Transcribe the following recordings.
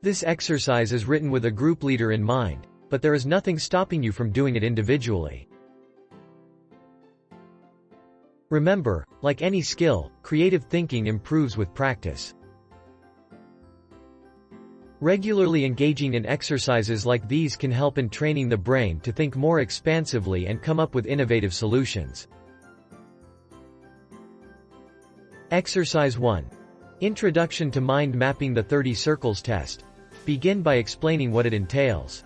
This exercise is written with a group leader in mind, but there is nothing stopping you from doing it individually. Remember, like any skill, creative thinking improves with practice. Regularly engaging in exercises like these can help in training the brain to think more expansively and come up with innovative solutions. Exercise 1. Introduction to Mind Mapping. The 30 Circles Test. Begin by explaining what it entails.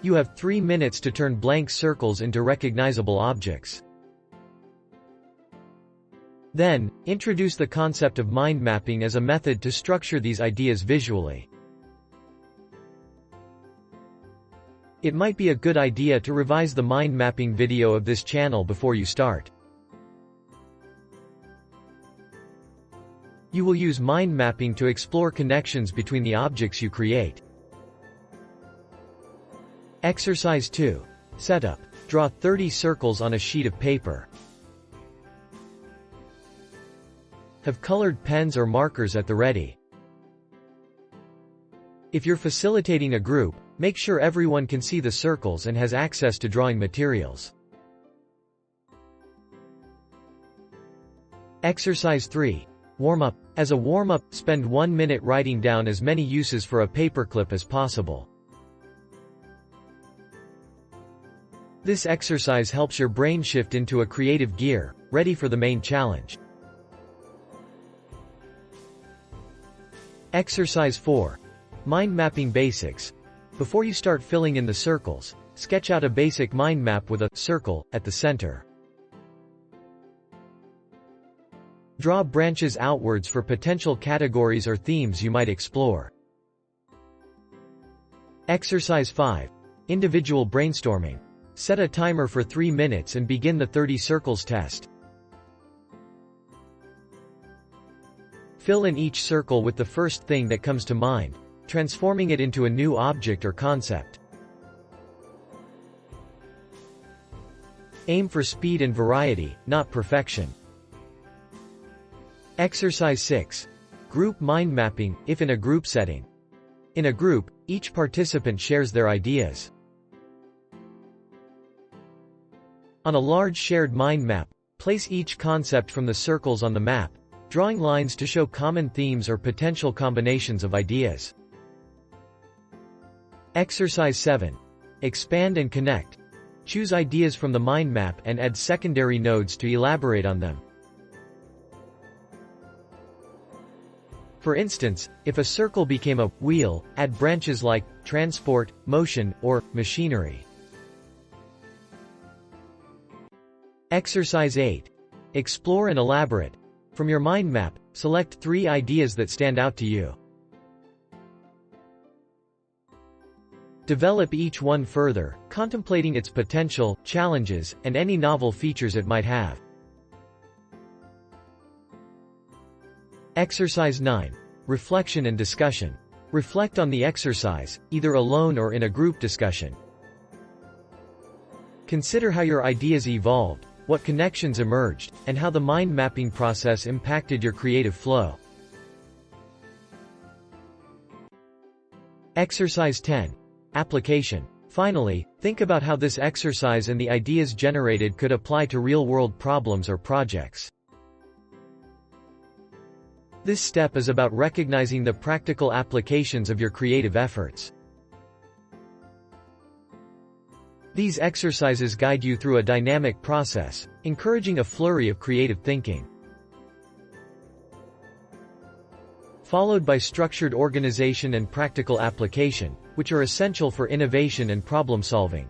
You have 3 minutes to turn blank circles into recognizable objects. Then, introduce the concept of mind mapping as a method to structure these ideas visually. It might be a good idea to revise the mind mapping video of this channel before you start. You will use mind mapping to explore connections between the objects you create. Exercise 2. Setup. Draw 30 circles on a sheet of paper. Have colored pens or markers at the ready. If you're facilitating a group, make sure everyone can see the circles and has access to drawing materials. Exercise 3. Warm-up. As a warm-up, spend 1 minute writing down as many uses for a paperclip as possible. This exercise helps your brain shift into a creative gear, ready for the main challenge. Exercise 4. Mind Mapping Basics. Before you start filling in the circles, sketch out a basic mind map with a circle at the center. Draw branches outwards for potential categories or themes you might explore. Exercise 5. Individual Brainstorming. Set a timer for 3 minutes and begin the 30 circles test. Fill in each circle with the first thing that comes to mind, transforming it into a new object or concept. Aim for speed and variety, not perfection. Exercise 6. Group Mind Mapping. If in a group setting. In a group, each participant shares their ideas. On a large shared mind map, place each concept from the circles on the map, drawing lines to show common themes or potential combinations of ideas. Exercise 7. Expand and Connect. Choose ideas from the mind map and add secondary nodes to elaborate on them. For instance, if a circle became a wheel, add branches like transport, motion, or machinery. Exercise 8. Explore and Elaborate. From your mind map, select 3 ideas that stand out to you. Develop each one further, contemplating its potential, challenges, and any novel features it might have. Exercise 9. Reflection and Discussion. Reflect on the exercise, either alone or in a group discussion. Consider how your ideas evolved, what connections emerged, and how the mind mapping process impacted your creative flow. Exercise 10. Application. Finally, think about how this exercise and the ideas generated could apply to real-world problems or projects. This step is about recognizing the practical applications of your creative efforts. These exercises guide you through a dynamic process, encouraging a flurry of creative thinking. Followed by structured organization and practical application, which are essential for innovation and problem solving.